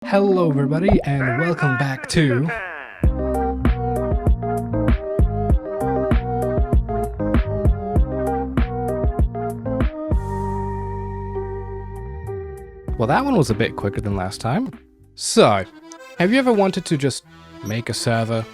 Hello everybody and welcome back to Well, that one was a bit quicker than last time. So, have you ever wanted to just make a server?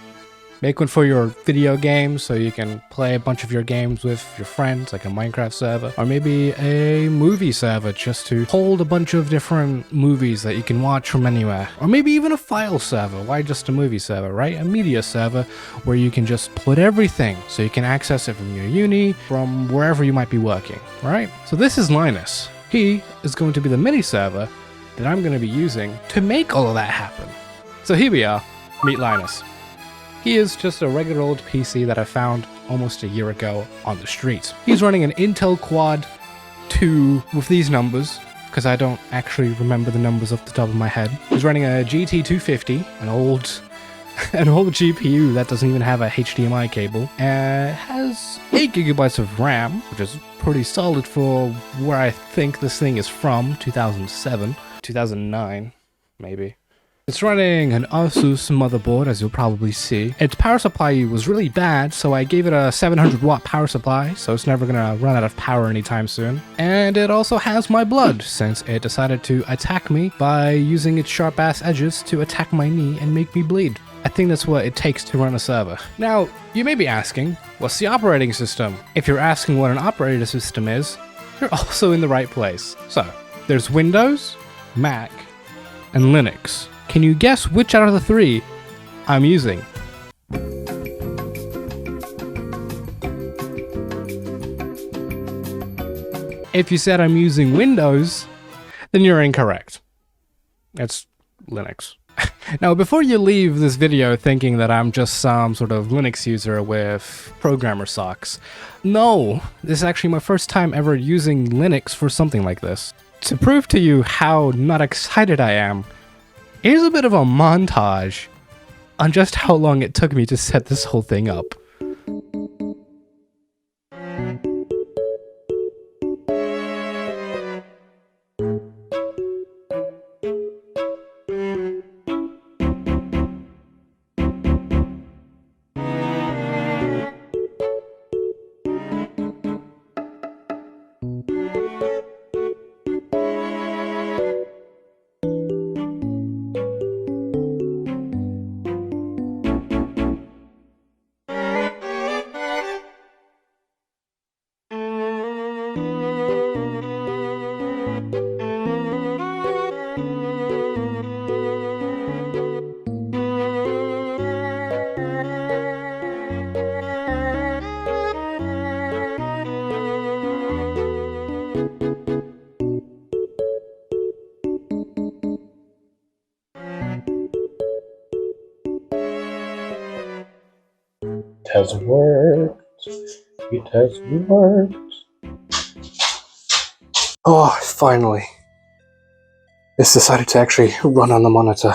Make one for your video games so you can play a bunch of your games with your friends, like a Minecraft server. Or maybe a movie server just to hold a bunch of different movies that you can watch from anywhere. Or maybe even a file server. Why just a movie server, right? A media server where you can just put everything so you can access it from your uni, from wherever you might be working, right? So this is Linus. He is going to be the mini server that I'm going to be using to make all of that happen. So here we are, meet Linus. He is just a regular old PC that I found almost a year ago on the streets. He's running an Intel Quad 2 with these numbers, because I don't actually remember the numbers off the top of my head. He's running a GT250, an old GPU that doesn't even have a HDMI cable, and has 8 gigabytes of RAM, which is pretty solid for where I think this thing is from, 2007, 2009, maybe. It's running an Asus motherboard, as you'll probably see. Its power supply was really bad, so I gave it a 700 watt power supply, so it's never gonna run out of power anytime soon. And it also has my blood, since it decided to attack me by using its sharp ass edges to attack my knee and make me bleed. I think that's what it takes to run a server. Now, you may be asking, what's the operating system? If you're asking what an operating system is, you're also in the right place. So, there's Windows, Mac, and Linux. Can you guess which out of the three I'm using? If you said I'm using Windows, then you're incorrect. It's Linux. Now, before you leave this video thinking that I'm just some sort of Linux user with programmer socks, no, this is actually my first time ever using Linux for something like this. To prove to you how not excited I am, here's a bit of a montage on just how long it took me to set this whole thing up. It has worked. It has worked. Oh, finally. This decided to actually run on the monitor.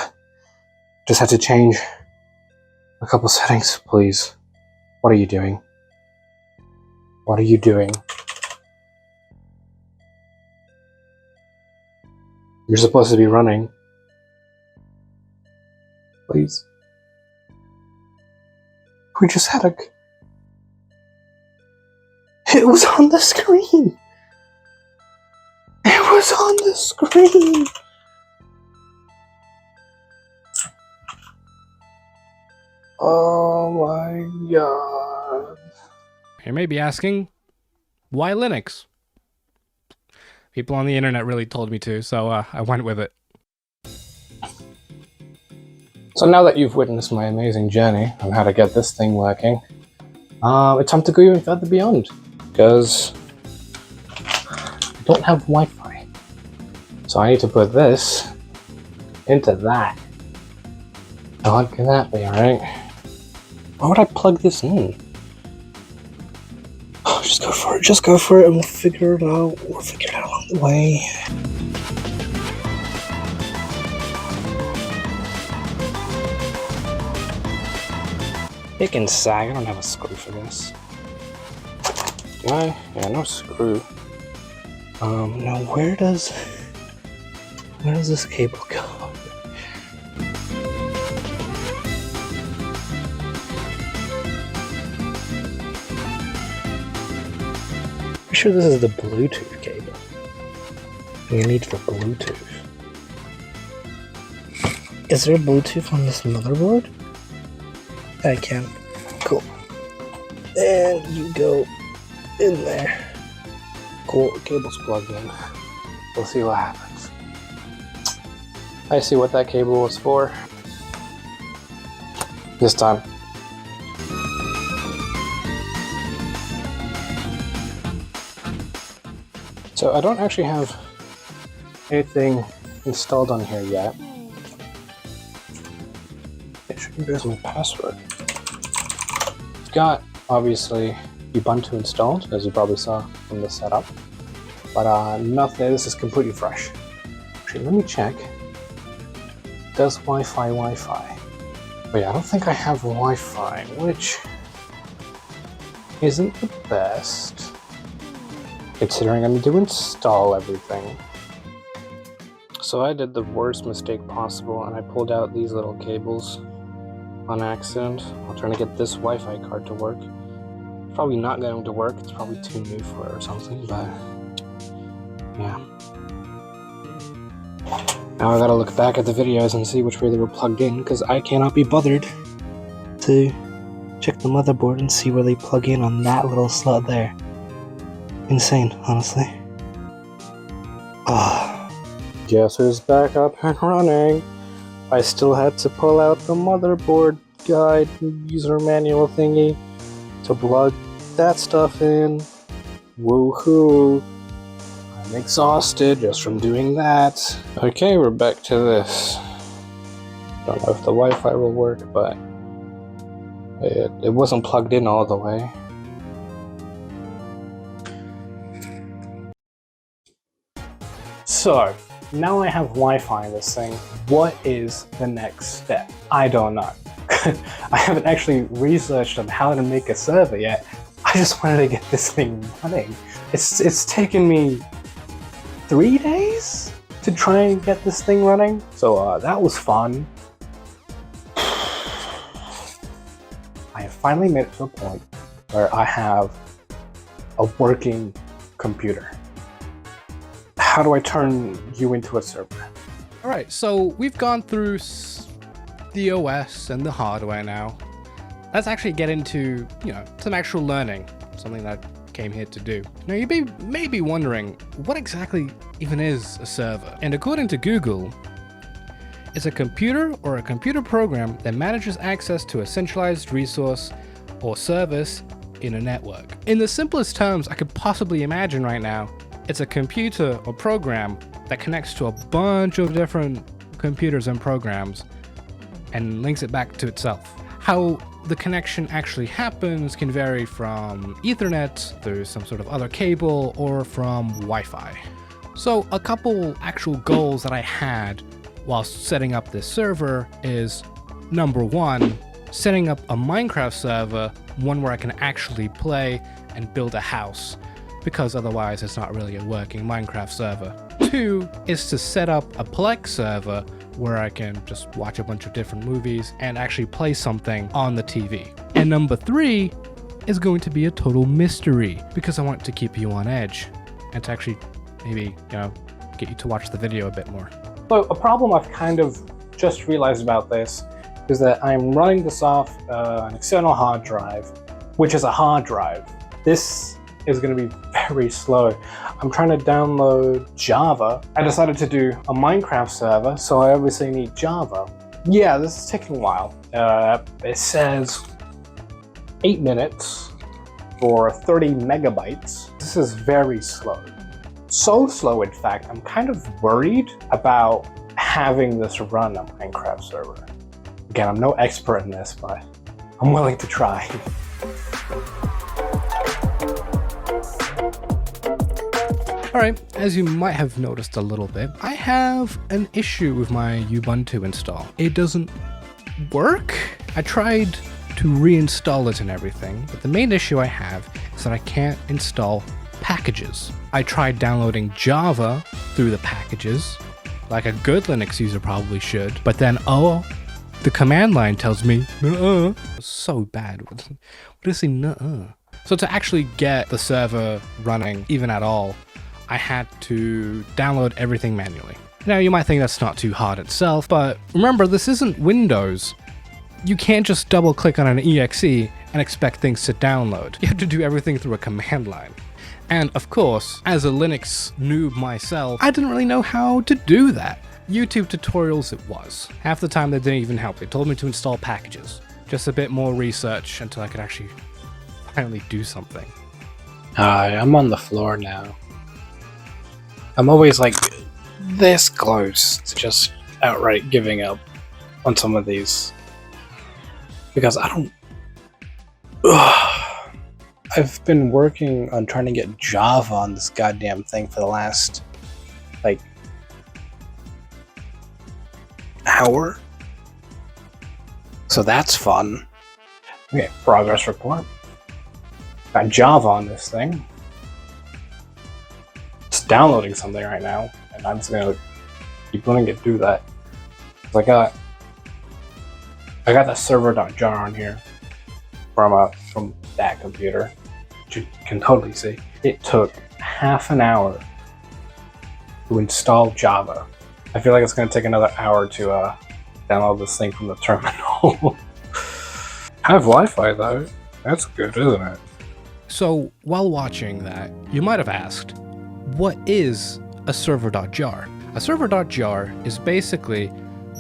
Just had to change a couple settings, please. What are you doing? What are you doing? You're supposed to be running. Please. We just had a... It was on the screen! It was on the screen! Oh my god. You may be asking, why Linux? People on the internet really told me to, so I went with it. So now that you've witnessed my amazing journey on how to get this thing working, it's time to go even further beyond, because I don't have Wi-Fi. So I need to put this into that. How can that be, right? Why would I plug this in? Oh, just go for it, and we'll figure it out. We'll figure it out along the way. Pick and sag, I don't have a screw for this. Do I? Yeah, no screw. Now where does this cable go? sure this is the Bluetooth cable. You need for Bluetooth. Is there Bluetooth on this motherboard? I can. Cool. And you go in there. Cool. Cable's plugged in. We'll see what happens. I see what that cable was for. This time. So I don't actually have anything installed on here yet. Here's my password. It's got, obviously, Ubuntu installed, as you probably saw from the setup. But nothing, this is completely fresh. Actually, let me check. Does Wi-Fi? But yeah, I don't think I have Wi-Fi, which isn't the best, considering I need to install everything. So I did the worst mistake possible, and I pulled out these little cables on accident while trying to get this Wi-Fi card to work. It's probably not going to work, it's probably too new for it or something, but yeah. Now I gotta look back at the videos and see which way they were plugged in, because I cannot be bothered to check the motherboard and see where they plug in on that little slot there. Insane, honestly. Guess who's back up and running? I still had to pull out the motherboard guide user manual thingy to plug that stuff in. Woohoo! I'm exhausted just from doing that. Okay, we're back to this. Don't know if the Wi-Fi will work, but it wasn't plugged in all the way. So, now I have Wi-Fi in this thing. What is the next step? I don't know. I haven't actually researched on how to make a server yet. I just wanted to get this thing running. It's taken me 3 days to try and get this thing running. So that was fun. I have finally made it to a point where I have a working computer. How do I turn you into a server? Alright, so we've gone through the OS and the hardware now. Let's actually get into, some actual learning, something that I came here to do. Now you may be wondering, what exactly even is a server? And according to Google, it's a computer or a computer program that manages access to a centralized resource or service in a network. In the simplest terms I could possibly imagine right now, it's a computer or program that connects to a bunch of different computers and programs and links it back to itself. How the connection actually happens can vary from Ethernet through some sort of other cable or from Wi-Fi. So a couple actual goals that I had while setting up this server is, number one, setting up a Minecraft server, one where I can actually play and build a house, because otherwise it's not really a working Minecraft server. 2 is to set up a Plex server where I can just watch a bunch of different movies and actually play something on the TV. And number 3 is going to be a total mystery, because I want to keep you on edge and to actually maybe, get you to watch the video a bit more. So a problem I've kind of just realized about this is that I'm running this off an external hard drive, which is a hard drive. This is going to be very slow. I'm trying to download Java. I decided to do a Minecraft server, so I obviously need Java. Yeah, this is taking a while. It says 8 minutes for 30 megabytes. This is very slow. So slow, in fact, I'm kind of worried about having this run a Minecraft server. Again, I'm no expert in this, but I'm willing to try. Alright, as you might have noticed a little bit, I have an issue with my Ubuntu install. It doesn't work. I tried to reinstall it and everything, but the main issue I have is that I can't install packages. I tried downloading Java through the packages, like a good Linux user probably should, but then, the command line tells me, nuh-uh. So bad. What does it say, nuh-uh? So to actually get the server running, even at all, I had to download everything manually. Now you might think that's not too hard itself, but remember, this isn't Windows. You can't just double click on an exe and expect things to download. You have to do everything through a command line. And of course, as a Linux noob myself, I didn't really know how to do that. YouTube tutorials it was. Half the time they didn't even help. They told me to install packages. Just a bit more research until I could actually finally do something. Hi, I'm on the floor now. I'm always like this close to just outright giving up on some of these. Because I don't... Ugh. I've been working on trying to get Java on this goddamn thing for the last, like, hour. So that's fun. Okay, progress report. Got Java on this thing. It's downloading something right now, and I'm just gonna keep letting it do that. I got the server.jar on here from that computer, which you can totally see. It took half an hour to install Java. I feel like it's gonna take another hour to download this thing from the terminal. I have Wi-Fi though. That's good, isn't it? So while watching that, you might have asked, what is a server.jar? A server.jar is basically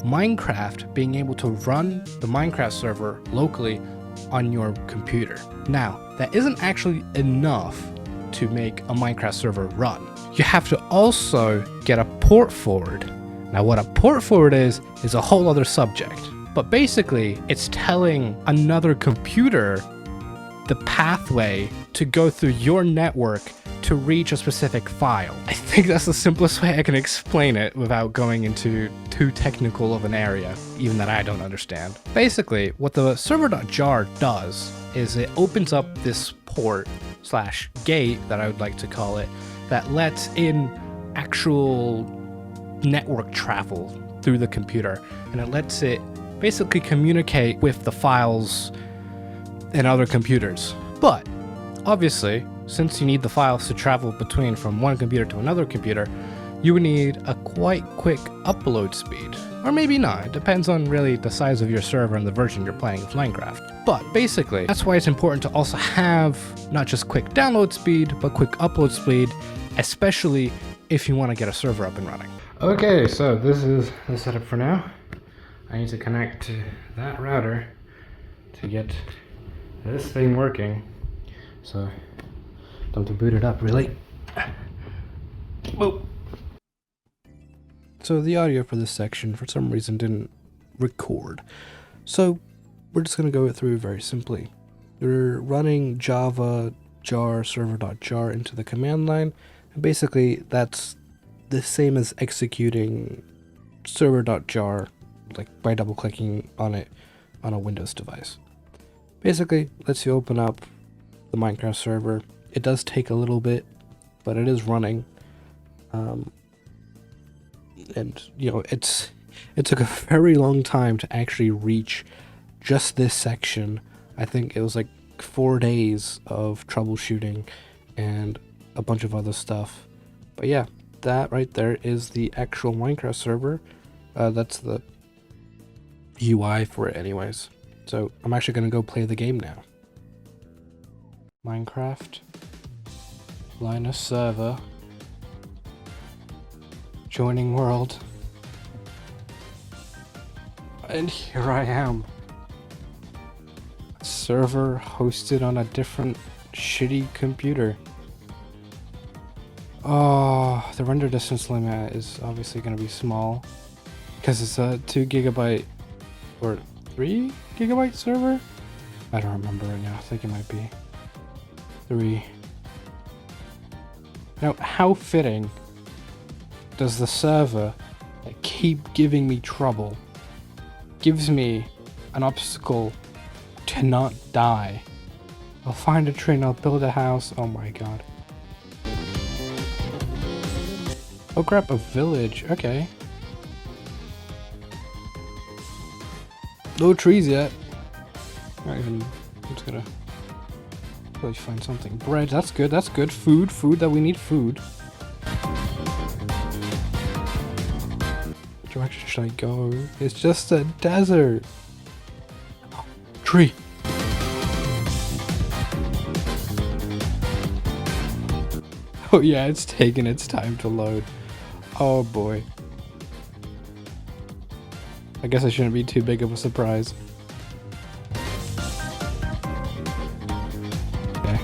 Minecraft being able to run the Minecraft server locally on your computer. Now, that isn't actually enough to make a Minecraft server run. You have to also get a port forward. Now, what a port forward is a whole other subject. But basically, it's telling another computer the pathway to go through your network to reach a specific file. I think that's the simplest way I can explain it without going into too technical of an area, even that I don't understand. Basically, what the server.jar does is it opens up this port / gate, that I would like to call it, that lets in actual network travel through the computer, and it lets it basically communicate with the files in other computers. But obviously, since you need the files to travel between from one computer to another computer, you would need a quite quick upload speed. Or maybe not, it depends on really the size of your server and the version you're playing of Minecraft. But basically, that's why it's important to also have not just quick download speed, but quick upload speed, especially if you want to get a server up and running. Okay, so this is the setup for now. I need to connect to that router to get this thing working. So, don't have to boot it up, really. Whoa. So the audio for this section, for some reason, didn't record. So we're just going to go through very simply. You're running Java jar server.jar into the command line, and basically that's the same as executing server.jar, like by double clicking on it on a Windows device. Basically, lets you open up the Minecraft server. It does take a little bit, but it is running. And you know, it took a very long time to actually reach just this section. I think it was like 4 days of troubleshooting and a bunch of other stuff. But yeah, that right there is the actual Minecraft server. That's the UI for it anyways. So I'm actually going to go play the game now. Minecraft Linus server. Joining world. And here I am. Server hosted on a different shitty computer. Oh, the render distance limit is obviously going to be small because it's a 2 GB or 3 GB server? I don't remember right now. I think it might be 3. Now, how fitting does the server that keep giving me trouble gives me an obstacle to not die. I'll find a train, I'll build a house. Oh my god. Oh crap, a village. Okay. No trees yet. Not even. I'm just gonna Let's find something. Bread, that's good, that's good. Food that we need food. Which direction should I go? It's just a desert. Oh, tree. Oh yeah, it's taking its time to load. Oh boy. I guess I shouldn't be too big of a surprise. Okay.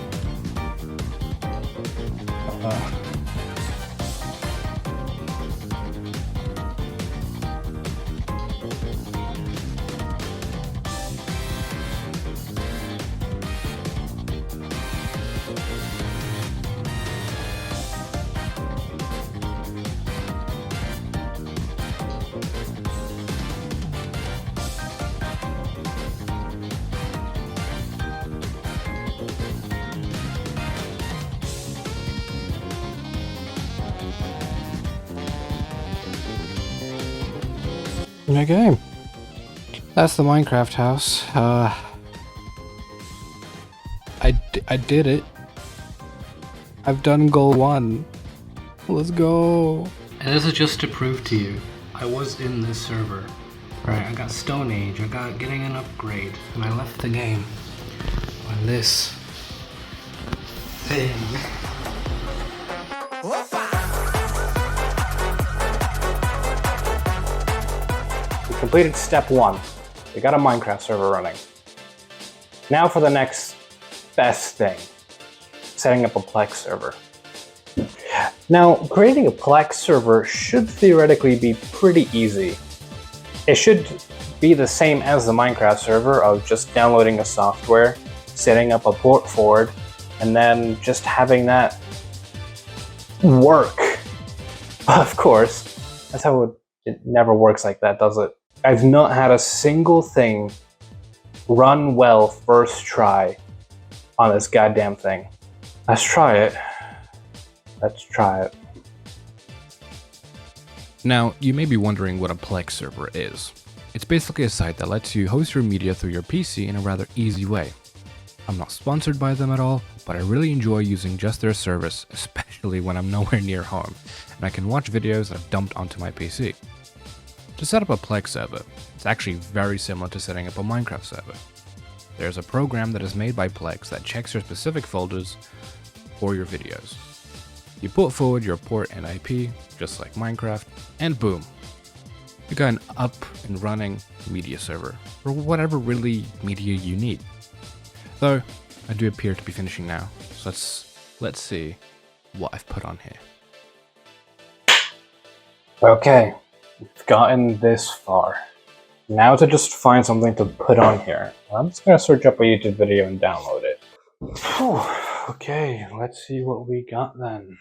Okay, that's the Minecraft house. I did it. I've done goal 1. Let's go. And this is just to prove to you, I was in this server. Right, I got Stone Age, I got getting an upgrade, and I left the game on this thing. Completed step 1. We got a Minecraft server running. Now for the next best thing. Setting up a Plex server. Now, creating a Plex server should theoretically be pretty easy. It should be the same as the Minecraft server of just downloading a software, setting up a port forward, and then just having that work. But of course, that's how it never works like that, does it? I've not had a single thing run well first try on this goddamn thing. Let's try it. Let's try it. Now, you may be wondering what a Plex server is. It's basically a site that lets you host your media through your PC in a rather easy way. I'm not sponsored by them at all, but I really enjoy using just their service, especially when I'm nowhere near home, and I can watch videos I've dumped onto my PC. To set up a Plex server, it's actually very similar to setting up a Minecraft server. There's a program that is made by Plex that checks your specific folders for your videos. You put forward your port and IP, just like Minecraft, and boom, you got an up and running media server for whatever really media you need. Though, I do appear to be finishing now, so let's see what I've put on here. Okay, we've gotten this far. Now to just find something to put on here. I'm just gonna search up a YouTube video and download it. Whew. Okay, let's see what we got then.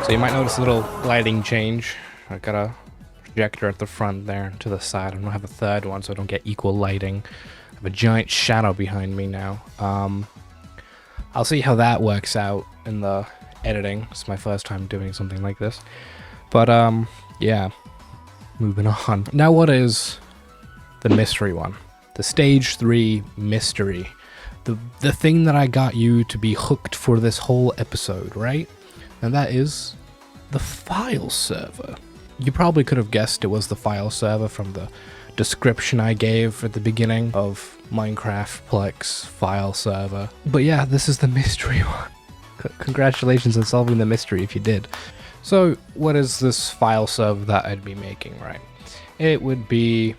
So you might notice a little lighting change. I got a projector at the front there, to the side. I don't have a third one so I don't get equal lighting. I have a giant shadow behind me now. I'll see how that works out in the editing. It's my first time doing something like this. But yeah, moving on. Now what is the mystery one? The stage 3 mystery. The thing that I got you to be hooked for this whole episode, right? And that is the file server. You probably could have guessed it was the file server from the description I gave at the beginning of Minecraft Plex file server. But yeah, this is the mystery one. Congratulations on solving the mystery if you did. So what is this file server that I'd be making, right? It would be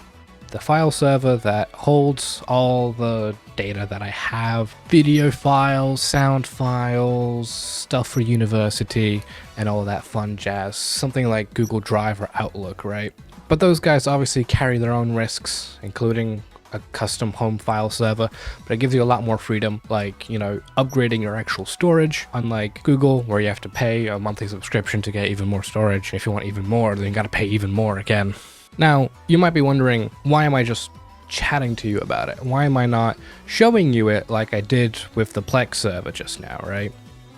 the file server that holds all the data that I have, video files, sound files, stuff for university, and all that fun jazz. Something like Google Drive or Outlook, right? But those guys obviously carry their own risks, including a custom home file server, but it gives you a lot more freedom, like, you know, upgrading your actual storage, unlike Google, where you have to pay a monthly subscription to get even more storage. If you want even more, then you gotta pay even more again. Now, you might be wondering, why am I just chatting to you about it? Why am I not showing you it like I did with the Plex server just now, right?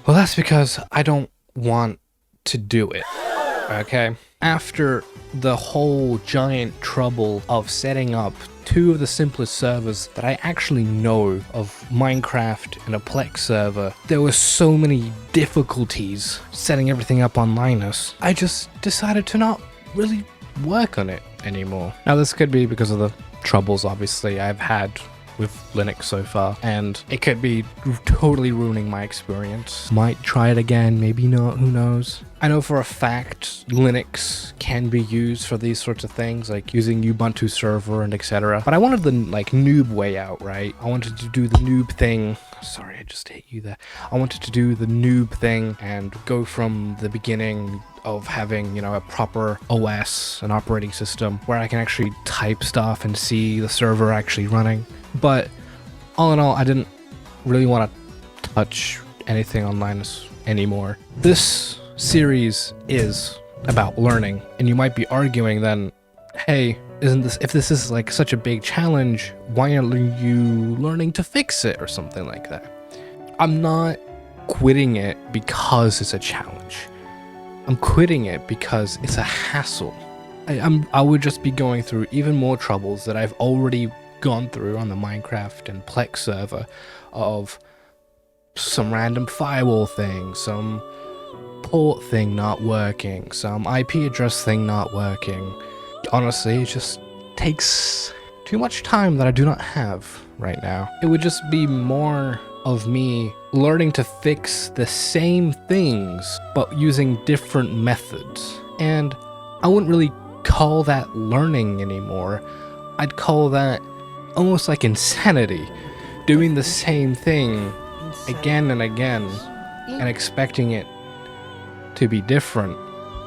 Well, that's because I don't want to do it, okay? After the whole giant trouble of setting up two of the simplest servers that I actually know of Minecraft and a Plex server, there were so many difficulties setting everything up on Linus, I just decided to not really work on it anymore. Now this could be because of the troubles obviously I've had with Linux so far, and it could be totally ruining my experience. Might try it again, maybe not, who knows. I know for a fact Linux can be used for these sorts of things, like using Ubuntu server and etc. But I wanted the like noob way out, right? I wanted to do the noob thing. Sorry, I just hit you there. I wanted to do the noob thing and go from the beginning of having, you know, a proper OS, an operating system, where I can actually type stuff and see the server actually running. But all in all, I didn't really want to touch anything on Linus anymore. This series is about learning, and you might be arguing then, hey, if this is like such a big challenge, why aren't you learning to fix it or something like that? I'm not quitting it because it's a challenge. I'm quitting it because it's a hassle. I would just be going through even more troubles that I've already gone through on the Minecraft and Plex server, of some random firewall thing, some port thing not working, some IP address thing not working. Honestly, it just takes too much time that I do not have right now. It would just be more of me learning to fix the same things but using different methods. And I wouldn't really call that learning anymore. I'd call that almost like insanity, doing the same thing again and again and expecting it to be different.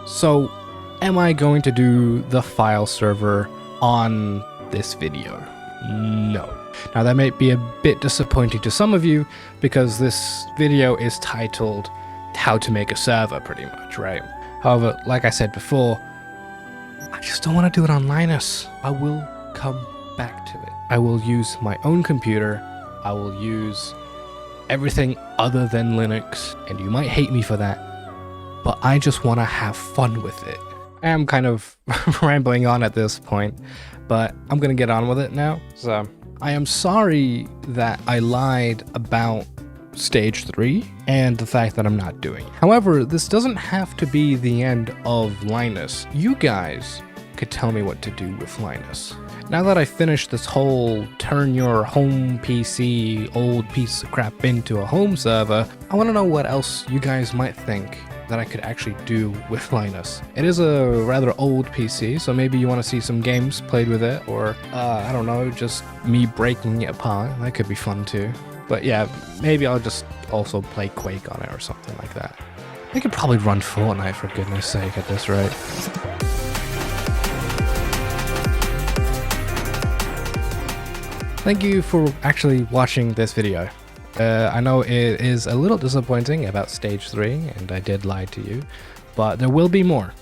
So am I going to do the file server on this video? No. Now that might be a bit disappointing to some of you because this video is titled How to Make a Server pretty much, right? However, like I said before, I just don't want to do it on Linus. I will come back to it. I will use my own computer. I will use everything other than Linux, and you might hate me for that, but I just want to have fun with it. I'm kind of rambling on at this point, but I'm gonna get on with it now. So I am sorry that I lied about stage 3 and the fact that I'm not doing it. However, this doesn't have to be the end of Linus. You guys could tell me what to do with Linus. Now that I finished this whole turn your home PC old piece of crap into a home server, I want to know what else you guys might think that I could actually do with Linus. It is a rather old PC, so maybe you want to see some games played with it, or I don't know, just me breaking it apart. That could be fun too. But yeah, maybe I'll just also play Quake on it or something like that. I could probably run Fortnite for goodness sake at this rate. Thank you for actually watching this video. I know it is a little disappointing about stage 3, and I did lie to you, but there will be more.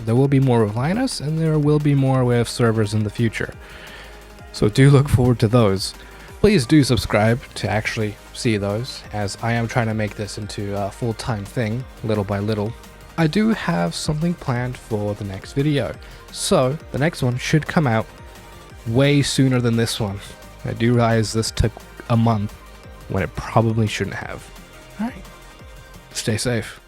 There will be more with Linus, and there will be more with servers in the future. So do look forward to those. Please do subscribe to actually see those, as I am trying to make this into a full-time thing, little by little. I do have something planned for the next video, so the next one should come out way sooner than this one. I do realize this took a month when it probably shouldn't have. Alright, stay safe.